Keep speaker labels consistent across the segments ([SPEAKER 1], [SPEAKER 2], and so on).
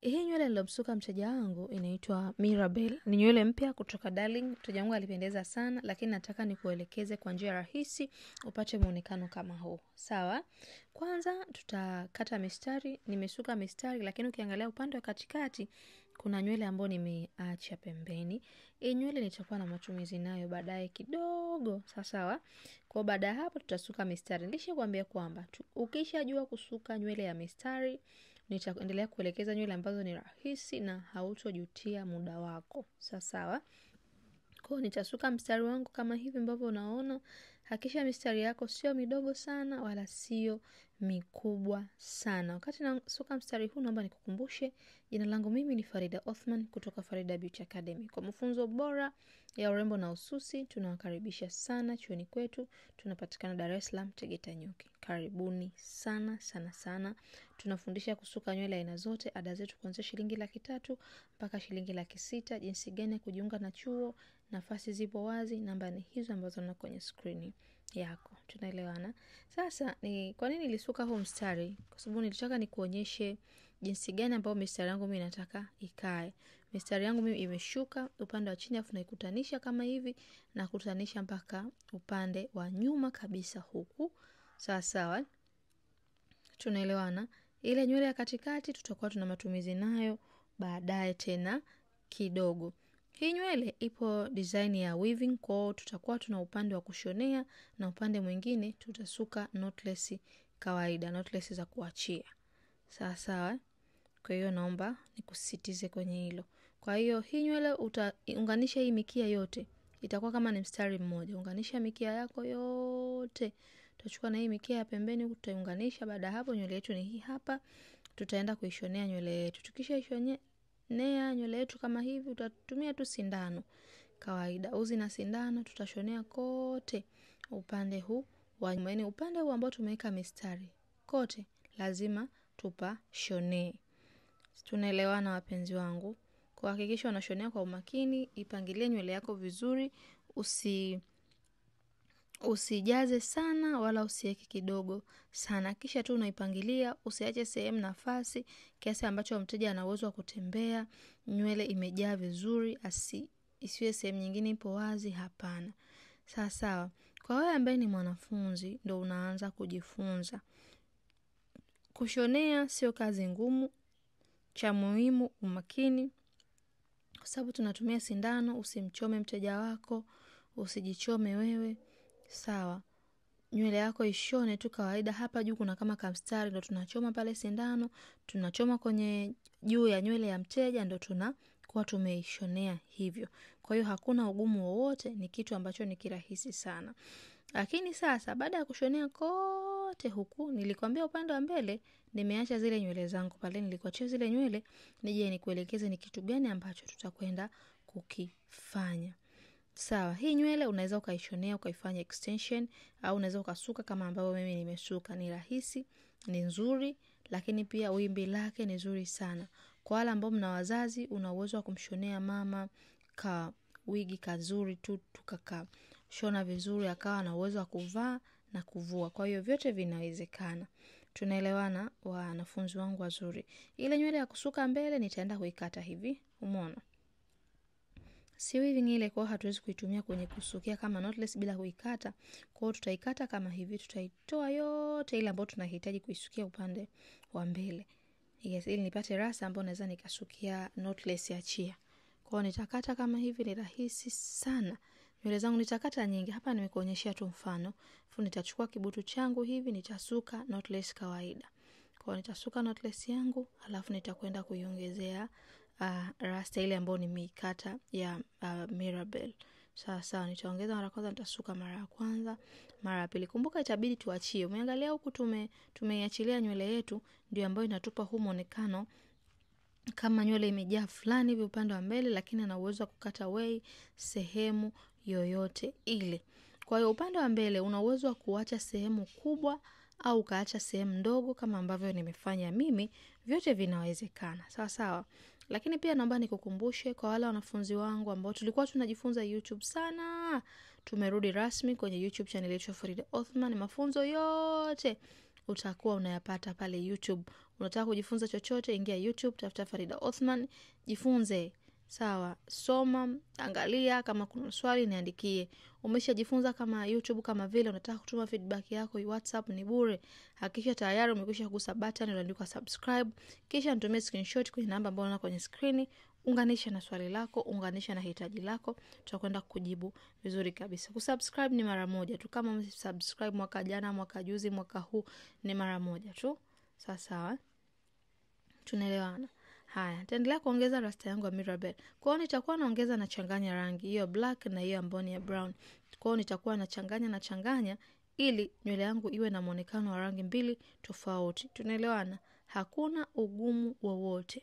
[SPEAKER 1] Hii nywele nilomsuka mteja wangu inaitwa Mirabel. Ni nywele mpya kutoka Darling. Mteja wangu alipendeza sana, lakini nataka nikuelekeze kwa njia rahisi upate muonekano kama huu. Sawa? Kwanza tutakata mistari. Nimesuka mistari, lakini ukiangalia upande wa katikati kuna nywele ambayo nimeacha pembeni. Hii nywele nitakuwa na matumizi nayo baadaye kidogo. Sawa? Kwa baada hapo tutasuka mistari. Nilishakwambia kwamba ukishajua kusuka nywele ya mistari, nitaendelea kuelekeza nywele ambazo ni rahisi na hautojutia muda wako. Sawa? Kwa nitasuka mstari wangu kama hivi ambavyo unaona. Hakisha mistari yako sio midogo sana wala sio mikubwa sana. Wakati nasuka mstari huu naomba nikukumbushe, jina langu mimi ni Farida Othman kutoka Farida Beauty Academy. Kwa mafunzo bora ya urembo na ususi, tunawakaribisha sana chuoni kwetu. Tunapatikana Dar es Salaam, Tegeta Nyuki. Karibuni sana sana sana. Tunafundisha kusuka nywele aina zote. Ada zetu kuanzia shilingi 300 mpaka shilingi 600. Jinsi gani ya kujiunga na chuo, nafasi zipo wazi, namba ni hizo ambazo unaona kwenye screen yako. Tunaelewana? Sasa ni kwa nini nilisuka huu mstari? Kwa sababu nilitaka nikuonyeshe jinsi gani ambayo mistari yangu mimi nataka ikae. Mistari yangu mimi imeshuka upande wa chini afu naikutanisha kama hivi na kutanisha mpaka upande wa nyuma kabisa huku. Sawa? Tunaelewana? Ile nywele ya katikati tutakuwa tuna matumizi nayo baadaye tena kidogo. Hii nywele ipo design ya weaving, kwa tutakuwa tuna upande wa kushonea na upande mwingine tutasuka knotless kawaida, knotless za kuachia. Sawa? Kwa hiyo naomba nikusisitize kwenye hilo. Kwa hiyo hii nywele utaunganisha hii mikia yote. Itakuwa kama ni mstari mmoja. Unganisha mikia yako yote. Tutachukua na hii mikia ya pembeni tutaunganisha. Baada hapo nywele yetu ni hii hapa. Tutaenda kuishonea nywele yetu. Tukishaishonea nywele yetu kama hivi, utatumia tu sindano kawaida. Uzi na sindano tutashonea kote upande huu wa nyuma. Yaani upande huu ambao tumeweka mistari kote lazima tupashonee. Tunaelewana wapenzi wangu? Kwa hakikisha unashonea kwa umakini, ipangilie nywele yako vizuri, usijaze sana wala usiweke kidogo sana. Kisha tu unaipangilia, usiache sehemu nafasi kiasi ambacho mteja ana uwezo wa kutembea, nywele imejaa vizuri, isiwe sehemu nyingine ipo wazi, hapana. Sawa. Kwa wewe ambaye ni mwanafunzi ndo unaanza kujifunza, kushonea sio kazi ngumu. Cha muhimu umakini, kwa sababu tunatumia sindano. Usimchome mteja wako, usijichome wewe. Sawa? Nywele yako ishone tu kawaida. Hapa juu kuna kama kamstari ndo tunachoma pale sindano, tunachoma kwenye juu ya nywele ya mteja ndo tunakuwa tumeishonea hivyo. Kwa hiyo hakuna ugumu wowote, ni kitu ambacho ni kirahisi sana. Lakini sasa baada ya kushonea kote huku, nilikwambia upande wa mbele nimeacha zile nywele zangu pale, nilikuachia zile nywele nije nikuelekeze ni kitu gani ambacho tutakwenda kukifanya. Sawa, hii nywele unaweza ukaishonea ukaifanya extension au unaweza ukasuka kama ambavyo mimi nimesuka. Ni rahisi, ni nzuri, lakini pia wimbi lake ni nzuri sana. Kwa wale ambao mna wazazi, una uwezo wa kumshonea mama ka wigi kazuri tu tukaka shona vizuri akawa na uwezo wa kuvaa na kuvua. Kwa hiyo vyote vinawezekana. Tunaelewana wanafunzi wangu wazuri? Ile nywele ya kusuka mbele nitaenda kuikata hivi. Umeona? Si weaving ile, kwa hatuwezi kuitumia kwenye kusukia kama knotless bila kuikata. Kwa hiyo tutaikata kama hivi, tutaitoa yote ile ambayo tunahitaji kuisukia upande wa mbele. Yes, ili nipate rasa ambayo naweza nikasukia knotless ya chia. Kwa hiyo nitakata kama hivi, ni rahisi sana. Nywele zangu nitakata nyingi. Hapa nimekuonyeshia tu mfano. Afu nitachukua kibutu changu hivi, nitasuka knotless kawaida. Kwa hiyo nitasuka knotless yangu, alafu nitakwenda kuiongezea rasta ile ambayo nimeikata ya Mirabel. Sawa, nitaongeza mara kwanza, nitasuka mara ya kwanza, mara ya pili. Kumbuka itabidi tuachie. Umeangalia huku tumeiachilia nywele yetu ndio ambayo inatupa huu muonekano kama nywele imejaa fulani hivi upande wa mbele, lakini ana uwezo wa kukata away sehemu yoyote ile. Kwa hiyo upande wa mbele una uwezo wa kuacha sehemu kubwa au kaacha sehemu ndogo kama ambavyo nimefanya mimi. Vyote vinawezekana. Sawa. Lakini pia naomba nikukumbushe kwa wale wanafunzi wangu ambao tulikuwa tunajifunza YouTube sana, tumerudi rasmi kwenye YouTube channel yetu ya Farida Othman. Mafunzo yote utakuwa unayapata pale YouTube. Unataka kujifunza chochote, ingia YouTube, tafuta Farida Othman, jifunze. Sawa, soma, angalia, kama kuna swali niandikie. Umeshajifunza kama YouTube, kama vile unataka kutuma feedback yako, WhatsApp ni bure. Hakikisha tayari umekwisha kugusa button iliyoandikwa subscribe, kisha nitumie screenshot kwenye namba ambayo unaona kwenye screen. Unganisha na swali lako, unganisha na hitaji lako, tutakwenda kujibu vizuri kabisa. Kusubscribe ni mara moja tu. Kama umesubscribe mwaka jana, mwaka juzi, mwaka huu, ni mara moja tu. Sawa. Tunaelewana? Haya, nitaendelea kuongeza rasta yangu ya Mirabelle. Kwa hiyo nitakuwa naongeza na changanya rangi, hiyo black na hiyo ambayo ni ya brown. Kwa hiyo nitakuwa na changanya ili nywele yangu iwe na muonekano wa rangi mbili tofauti. Tunaelewana? Hakuna ugumu wowote.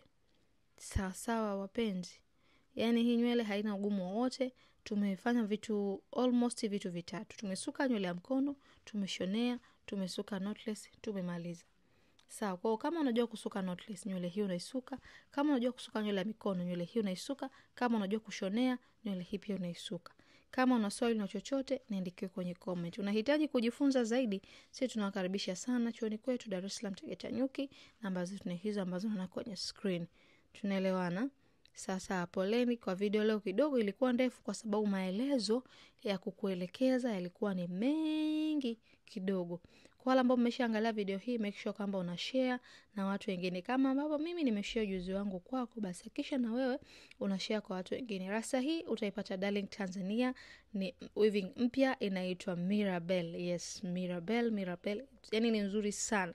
[SPEAKER 1] Sawa wapenzi. Yaani hii nywele haina ugumu wowote. Tumefanya almost vitu vitatu. Tumesuka nywele ya mkono, tumeshonea, tumesuka knotless, tumemaliza. Sawa, kwa kama unajua kusuka knotless, nywele hii unaisuka. Kama unajua kusuka nywele ya mikono, nywele hii unaisuka. Kama unajua kushonea, nywele hii pia unaisuka. Kama una swali na chochote, niandikie kwenye comment. Unahitaji kujifunza zaidi, sisi tunawakaribisha sana chuoni kwetu Dar es Salaam Tegeta Nyuki. Namba zetu ni hizo ambazo unaona kwenye screen. Tunaelewana? Sasa poleni kwa video leo kidogo ilikuwa ndefu kwa sababu maelezo ya kukuelekeza yalikuwa ni mengi kidogo. Kwa wale ambao mmeshaangalia video hii, make sure kwamba una share na watu wengine. Kama ambavyo mimi nimeshare ujuzi wangu kwako, basi kisha na wewe una share kwa watu wengine. Rasta hii utaipata Darling Tanzania, ni weaving mpya inaitwa Mirabelle. Yes, Mirabelle. Yaani ni nzuri sana.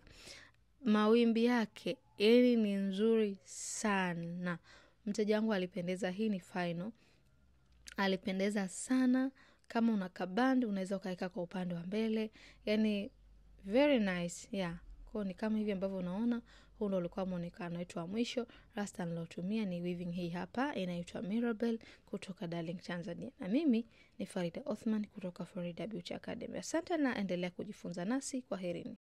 [SPEAKER 1] Mawimbi yake yaani ni nzuri sana. Mteja wangu alipendeza, hii ni final. Alipendeza sana. Kama una kaband unaweza ukaweka kwa upande wa mbele. Yaani very nice. Yeah. Kwa ni kama hivi ambavyo unaona, huu ndio ulikuwa muonekano wetu wa mwisho. Rasta nilotumia ni weaving hii hapa inaitwa Mirabelle kutoka Darling Tanzania. Na mimi ni Farida Othman kutoka Farida Beauty Academy. Asante na endelea kujifunza nasi. Kwaherini.